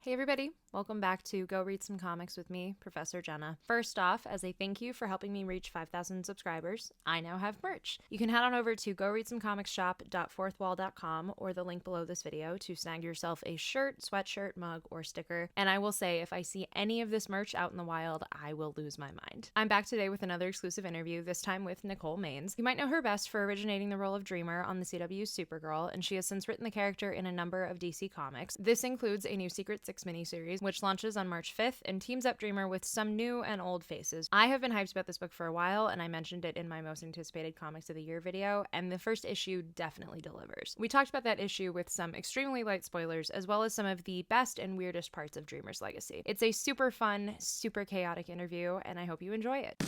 Hey everybody, welcome back to Go Read Some Comics with me, Professor Jenna. First off, as a thank you for helping me reach 5,000 subscribers, I now have merch. You can head on over to goreadsomecomicsshop.fourthwall.com or the link below this video to snag yourself a shirt, sweatshirt, mug, or sticker. And I will say, if I see any of this merch out in the wild, I will lose my mind. I'm back today with another exclusive interview, this time with Nicole Maines. You might know her best for originating the role of Dreamer on the CW's Supergirl, and she has since written the character in a number of DC comics. This includes a new Secret 6 miniseries, which launches on March 5th and teams up Dreamer with some new and old faces. I have been hyped about this book for a while, and I mentioned it in my most anticipated comics of the year video, and the first issue definitely delivers. We talked about that issue with some extremely light spoilers, as well as some of the best and weirdest parts of Dreamer's legacy. It's a super fun, super chaotic interview, and I hope you enjoy it.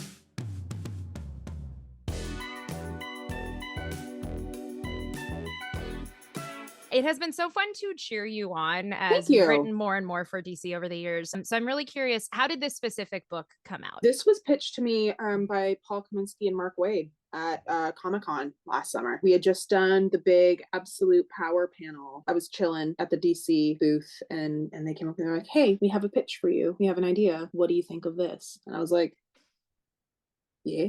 It has been so fun to cheer you on as you've written more and more for DC over the years. So I'm really curious, how did this specific book come out? This was pitched to me by Paul Kaminsky and Mark Waid at Comic-Con last summer. We had just done the big Absolute Power panel. I was chilling at the DC booth and they came up and they're like, hey, we have a pitch for you. We have an idea. What do you think of this? And I was like, yeah.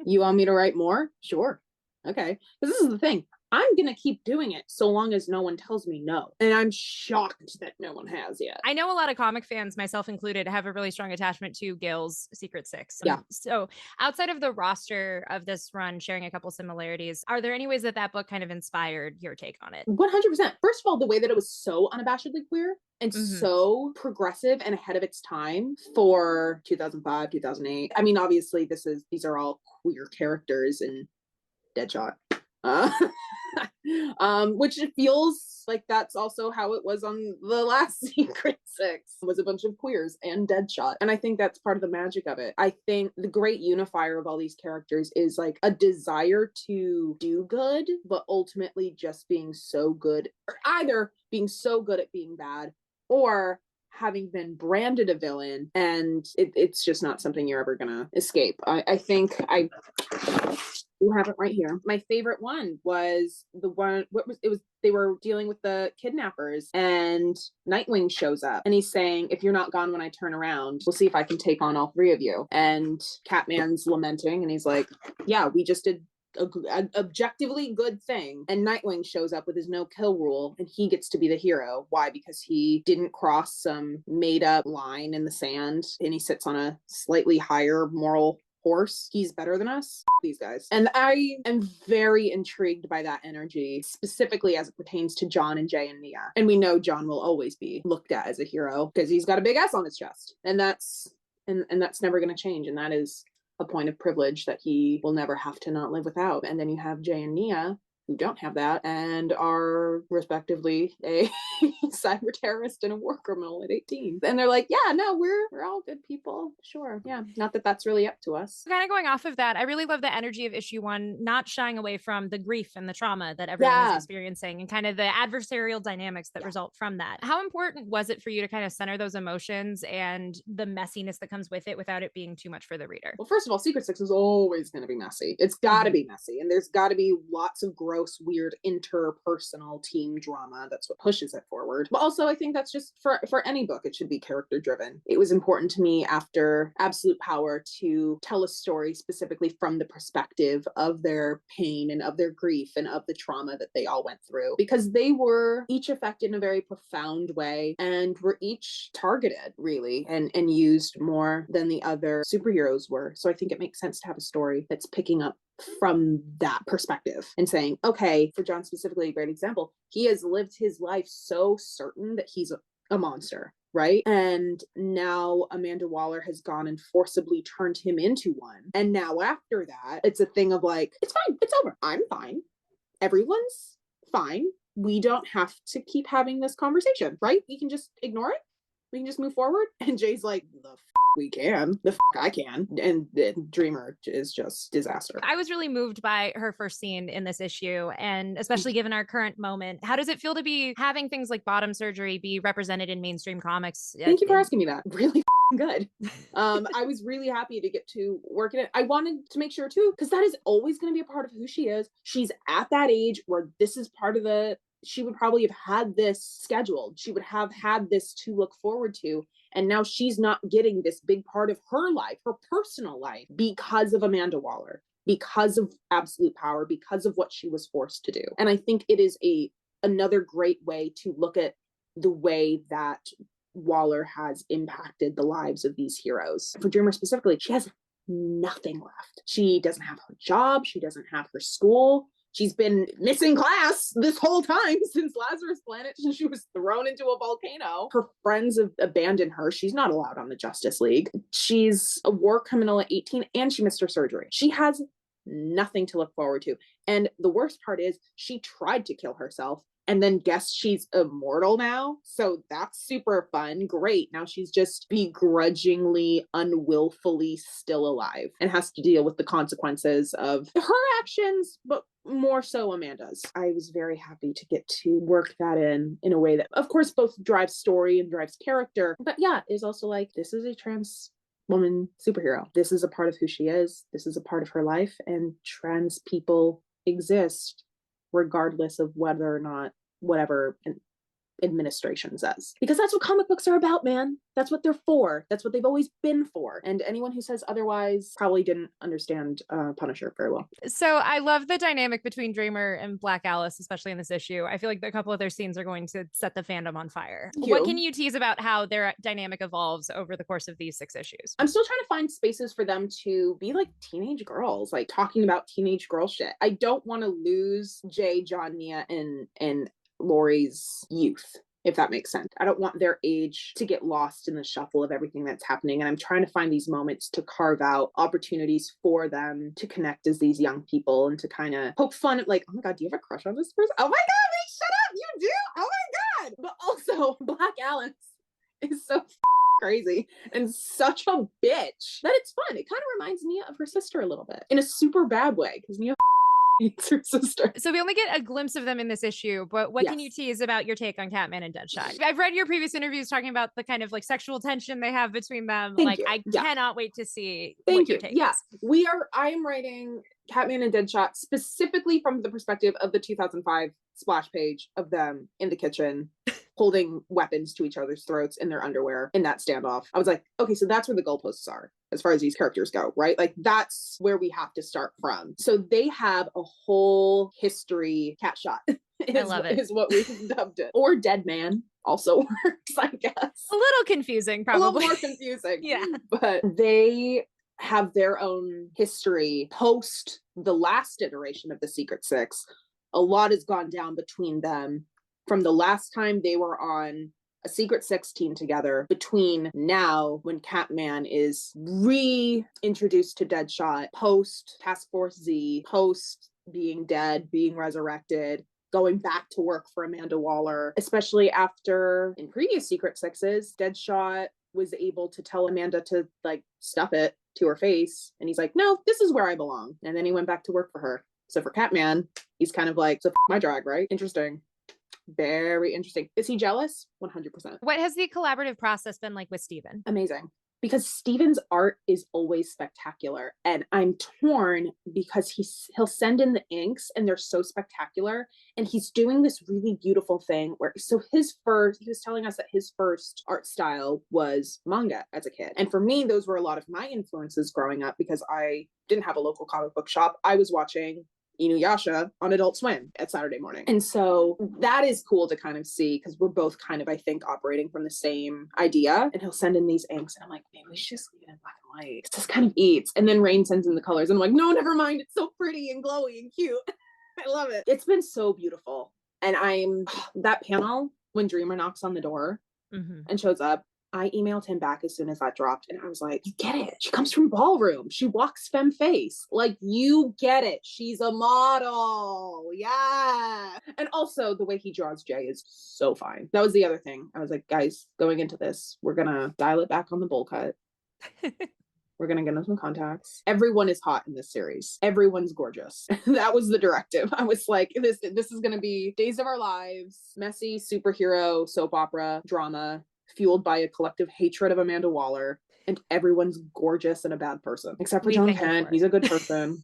You want me to write more? Sure. Okay. Because this is the thing. I'm going to keep doing it so long as no one tells me no. And I'm shocked that no one has yet. I know a lot of comic fans, myself included, have a really strong attachment to Gil's Secret Six. Yeah. So outside of the roster of this run sharing a couple similarities, are there any ways that that book kind of inspired your take on it? 100%. First of all, the way that it was so unabashedly queer and so progressive and ahead of its time for 2005, 2008. I mean, obviously these are all queer characters in Deadshot. Which it feels like that's also how it was on the last Secret Six, was a bunch of queers and Deadshot. And I think that's part of the magic of it. I think the great unifier of all these characters is like a desire to do good, but ultimately just being so good, or either being so good at being bad, or having been branded a villain, and it's just not something you're ever gonna escape. I think I do have it right here. My favorite one was the one, they were dealing with the kidnappers and Nightwing shows up and he's saying, if you're not gone when I turn around, we'll see if I can take on all three of you. And Catman's lamenting and he's like, yeah, we just did an objectively good thing, and Nightwing shows up with his no kill rule and he gets to be the hero. Why? Because he didn't cross some made up line in the sand and he sits on a slightly higher moral horse. He's better than us, these guys. And I am very intrigued by that energy, specifically as it pertains to John and Jay and Nia. And we know John will always be looked at as a hero because he's got a big S on his chest, and that's never going to change, and that is a point of privilege that he will never have to not live without. And then you have Jay and Nia, who don't have that and are respectively a cyber terrorist and a war criminal at 18. And they're like, yeah, no, we're all good people. Sure. Yeah. Not that that's really up to us. Kind of going off of that, I really love the energy of issue one, not shying away from the grief and the trauma that everyone is experiencing and kind of the adversarial dynamics that result from that. How important was it for you to kind of center those emotions and the messiness that comes with it without it being too much for the reader? Well, first of all, Secret Six is always going to be messy. It's got to be messy. And there's got to be lots of gross, weird interpersonal team drama. That's what pushes it forward. But also, I think that's just for any book, it should be character driven. It was important to me after Absolute Power to tell a story specifically from the perspective of their pain and of their grief and of the trauma that they all went through, because they were each affected in a very profound way and were each targeted really and used more than the other superheroes were. So I think it makes sense to have a story that's picking up from that perspective and saying, okay, for John specifically, a great example, he has lived his life so certain that he's a monster, right? And now Amanda Waller has gone and forcibly turned him into one. And now after that, it's a thing of like, it's fine, it's over, I'm fine, everyone's fine, we don't have to keep having this conversation, right? We can just ignore it, we can just move forward. And Jay's like, we can, I can. And Dreamer is just disaster. I was really moved by her first scene in this issue, and especially given our current moment. How does it feel to be having things like bottom surgery be represented in mainstream comics? Thank you for asking me that. Really good. I was really happy to get to work in it. I wanted to make sure too, because that is always going to be a part of who she is. She's at that age where this is part of the she would probably have had this scheduled. She would have had this to look forward to. And now she's not getting this big part of her life, her personal life, because of Amanda Waller, because of absolute power, because of what she was forced to do. And I think it is another great way to look at the way that Waller has impacted the lives of these heroes. For Dreamer specifically, she has nothing left. She doesn't have her job. She doesn't have her school. She's been missing class this whole time since Lazarus Planet, since she was thrown into a volcano. Her friends have abandoned her. She's not allowed on the Justice League. She's a war criminal at 18 and she missed her surgery. She has nothing to look forward to. And the worst part is she tried to kill herself and then guess she's immortal now. So that's super fun. Great. Now she's just begrudgingly, unwillfully still alive and has to deal with the consequences of her actions, but more so Amanda's. I was very happy to get to work that in a way that, of course, both drives story and drives character. But yeah, is also like, this is a trans woman superhero. This is a part of who she is. This is a part of her life. And trans people exist regardless of whether or not whatever administration says. Because that's what comic books are about, man. That's what they're for. That's what they've always been for. And anyone who says otherwise probably didn't understand Punisher very well. So I love the dynamic between Dreamer and Black Alice, especially in this issue. I feel like a couple of their scenes are going to set the fandom on fire. What can you tease about how their dynamic evolves over the course of these 6 issues? I'm still trying to find spaces for them to be like teenage girls, like talking about teenage girl shit. I don't want to lose Jay, John, Nia, and Lori's youth, if that makes sense. I don't want their age to get lost in the shuffle of everything that's happening. And I'm trying to find these moments to carve out opportunities for them to connect as these young people and to kind of poke fun at like, oh my God, do you have a crush on this person? Oh my God, wait, shut up. You do? Oh my God. But also Black Alice is so crazy and such a bitch that it's fun. It kind of reminds Nia of her sister a little bit in a super bad way because Nia hates her sister. So we only get a glimpse of them in this issue, but what can you tease about your take on Catman and Deadshot? I've read your previous interviews talking about the kind of like sexual tension they have between them. I cannot wait to see what your take is. I am writing Catman and Deadshot specifically from the perspective of the 2005 splash page of them in the kitchen holding weapons to each other's throats in their underwear in that standoff. I was like, okay, so that's where the goalposts are as far as these characters go, right? Like that's where we have to start from. So they have a whole history. Cat shot I love it. Is what we've dubbed it. Or Dead Man also works, I guess. A little confusing, probably. A little more confusing. Yeah. But they have their own history post the last iteration of the Secret Six. A lot has gone down between them from the last time they were on a Secret Six team together between now when Catman is reintroduced to Deadshot, post Task Force Z, post being dead, being resurrected, going back to work for Amanda Waller, especially after in previous Secret Sixes, Deadshot was able to tell Amanda to like stuff it to her face. And he's like, no, this is where I belong. And then he went back to work for her. So for Catman, he's kind of like, so my drag, right? Interesting. Very interesting. Is he jealous? 100%. What has the collaborative process been like with Steven? Amazing. Because Steven's art is always spectacular. And I'm torn because he'll send in the inks and they're so spectacular. And he's doing this really beautiful thing where, so he was telling us that his first art style was manga as a kid. And for me, those were a lot of my influences growing up because I didn't have a local comic book shop. I was watching Inuyasha on Adult Swim at Saturday morning. And so that is cool to kind of see because we're both kind of, I think, operating from the same idea. And he'll send in these inks and I'm like, maybe we should just leave it in black and white. It just kind of eats. And then Rain sends in the colors and I'm like, no, never mind. It's so pretty and glowy and cute. I love it. It's been so beautiful. And that panel when Dreamer knocks on the door and shows up, I emailed him back as soon as that dropped and I was like, you get it. She comes from ballroom. She walks femme face. Like, you get it. She's a model. Yeah. And also the way he draws Jay is so fine. That was the other thing. I was like, guys, going into this, we're going to dial it back on the bowl cut. We're going to get him some contacts. Everyone is hot in this series. Everyone's gorgeous. That was the directive. I was like, this is going to be Days of Our Lives, messy superhero, soap opera, drama, fueled by a collective hatred of Amanda Waller, and everyone's gorgeous and a bad person. Except for John Penn. He's a good person.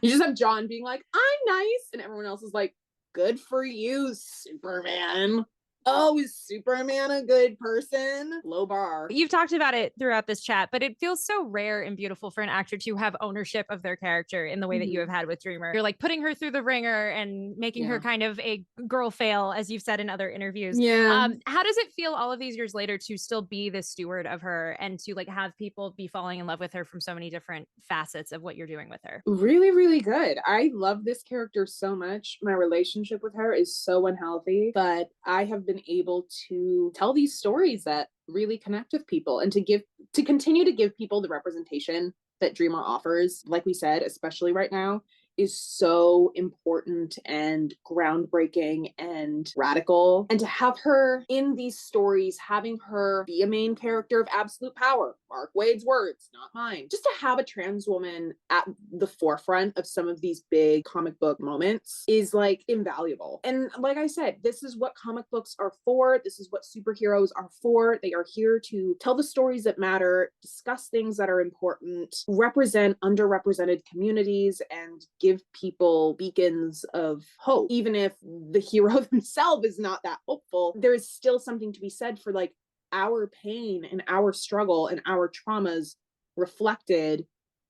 You just have John being like, I'm nice, and everyone else is like, good for you, Superman. Oh, is Superman a good person? Low bar. You've talked about it throughout this chat, but it feels so rare and beautiful for an actor to have ownership of their character in the way that you have had with Dreamer. You're like putting her through the ringer and making her kind of a girl fail, as you've said in other interviews. How does it feel all of these years later to still be the steward of her and to like have people be falling in love with her from so many different facets of what you're doing with her? Really, really good. I love this character so much. My relationship with her is so unhealthy, but I have been able to tell these stories that really connect with people and to continue to give people the representation that Dreamer offers, like we said, especially right now, is so important and groundbreaking and radical. And to have her in these stories, having her be a main character of absolute power, Mark Waid's words, not mine, just to have a trans woman at the forefront of some of these big comic book moments is like invaluable. And like I said, this is what comic books are for. This is what superheroes are for. They are here to tell the stories that matter, discuss things that are important, represent underrepresented communities, and give people beacons of hope. Even if the hero himself is not that hopeful, there is still something to be said for like our pain and our struggle and our traumas reflected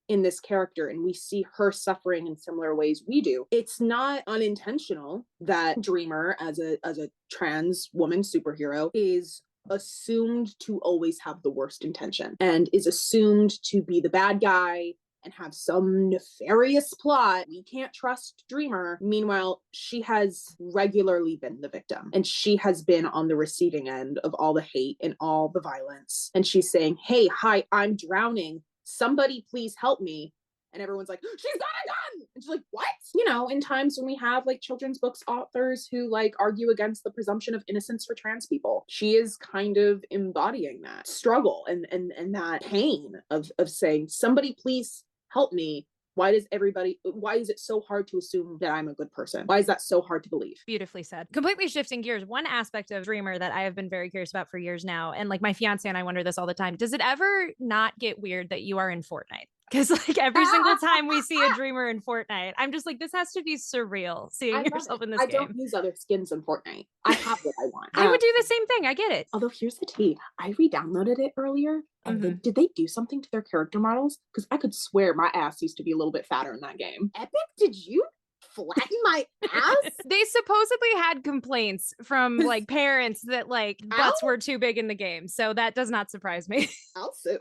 in this character, and we see her suffering in similar ways we do. It's not unintentional that Dreamer, as a trans woman superhero, is assumed to always have the worst intention and is assumed to be the bad guy and have some nefarious plot. We can't trust Dreamer. Meanwhile, she has regularly been the victim, and she has been on the receiving end of all the hate and all the violence. And she's saying, hey, hi, I'm drowning. Somebody please help me. And everyone's like, she's got a gun. And she's like, what? You know, in times when we have like children's books authors who like argue against the presumption of innocence for trans people, she is kind of embodying that struggle and that pain of saying, somebody please help me. Why is it so hard to assume that I'm a good person? Why is that so hard to believe? Beautifully said. Completely shifting gears. One aspect of Dreamer that I have been very curious about for years now, and like my fiance and I wonder this all the time. Does it ever not get weird that you are in Fortnite? Because like every single time we see a Dreamer in Fortnite, I'm just like, this has to be surreal seeing yourself in this game. I don't use other skins in Fortnite. I have what I want. I would do the same thing. I get it. Although here's the tea. I re-downloaded it earlier. And did they do something to their character models? Because I could swear my ass used to be a little bit fatter in that game. Epic, did you flatten my ass? They supposedly had complaints from like parents that like butts were too big in the game. So that does not surprise me. I'll sue.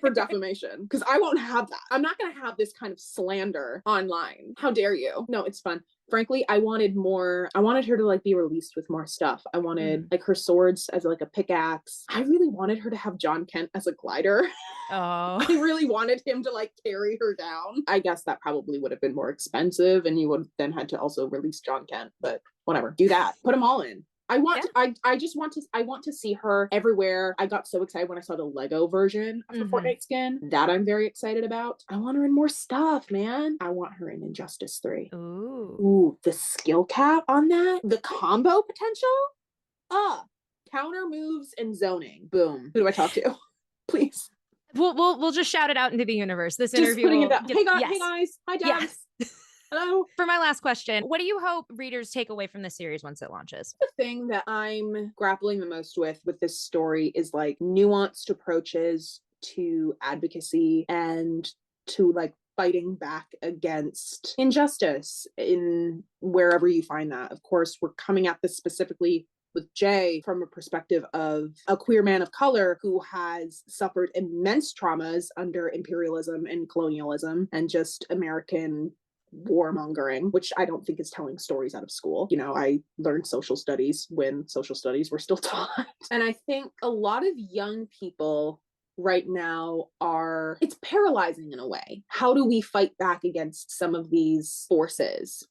For defamation, because I won't have that. I'm not going to have this kind of slander online. How dare you? No, it's fun. Frankly, I wanted her to like be released with more stuff. I wanted like her swords as like a pickaxe. I really wanted her to have John Kent as a glider. Oh. I really wanted him to like carry her down. I guess that probably would have been more expensive, and you would then had to also release John Kent, but whatever. Do that. Put them all in. I want to see her everywhere. I got so excited when I saw the Lego version of the Fortnite skin. That I'm very excited about. I want her in more stuff, man. I want her in Injustice 3. Ooh, the skill cap on that, the combo potential. Counter moves and zoning. Boom. Who do I talk to? Please. We'll just shout it out into the universe. This just interview. Putting it up. Hey guys. Hi, Dad. Yes. Hello. For my last question, what do you hope readers take away from the series once it launches? The thing that I'm grappling the most with this story is like nuanced approaches to advocacy and to like fighting back against injustice in wherever you find that. Of course, we're coming at this specifically with Jay from a perspective of a queer man of color who has suffered immense traumas under imperialism and colonialism and just American warmongering, which I don't think is telling stories out of school. You know, I learned social studies when social studies were still taught. And I think a lot of young people right now it's paralyzing in a way. How do we fight back against some of these forces?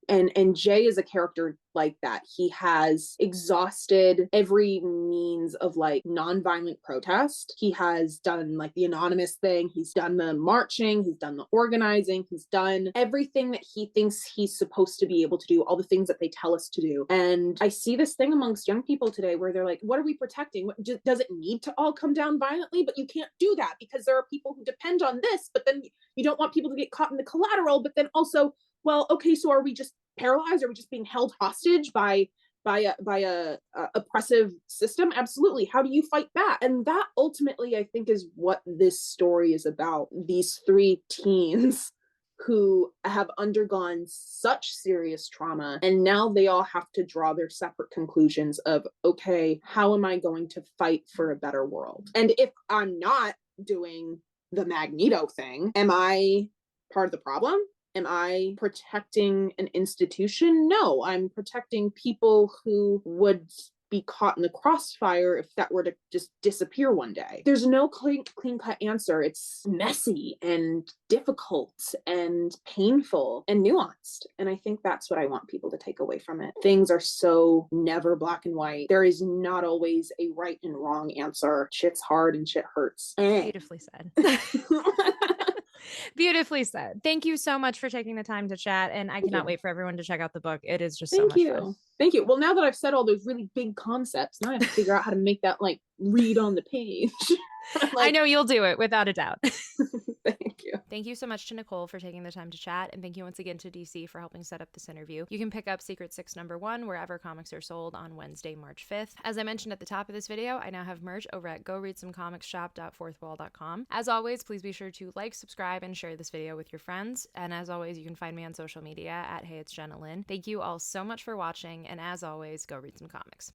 And Jay is a character like that. He has exhausted every means of like nonviolent protest. He has done like the anonymous thing. He's done the marching. He's done the organizing. He's done everything that he thinks he's supposed to be able to do, all the things that they tell us to do. And I see this thing amongst young people today where they're like, what are we protecting? Does it need to all come down violently? But you can't do that because there are people who depend on this, but then you don't want people to get caught in the collateral, but then also, well, okay, so are we just paralyzed? Are we just being held hostage by a oppressive system? Absolutely. How do you fight back? And that ultimately, I think, is what this story is about. These three teens who have undergone such serious trauma, and now they all have to draw their separate conclusions of, okay, how am I going to fight for a better world? And if I'm not doing the Magneto thing, am I part of the problem? Am I protecting an institution? No, I'm protecting people who would be caught in the crossfire if that were to just disappear one day. There's no clean cut answer. It's messy and difficult and painful and nuanced. And I think that's what I want people to take away from it. Things are so never black and white. There is not always a right and wrong answer. Shit's hard and shit hurts. Beautifully said. Beautifully said. Thank you so much for taking the time to chat, and I cannot wait for everyone to check out the book. It is just so much fun. Thank you. Well, now that I've said all those really big concepts, now I have to figure out how to make that like read on the page. I know you'll do it without a doubt. Thank you. Thank you so much to Nicole for taking the time to chat, and thank you once again to DC for helping set up this interview. You can pick up Secret Six #1 wherever comics are sold on Wednesday, March 5th. As I mentioned at the top of this video, I now have merch over at goreadsomecomicsshop.fourthwall.com. As always, please be sure to like, subscribe, and share this video with your friends. And as always, you can find me on social media at Hey It's Jenna Lynn. Thank you all so much for watching, and as always, go read some comics.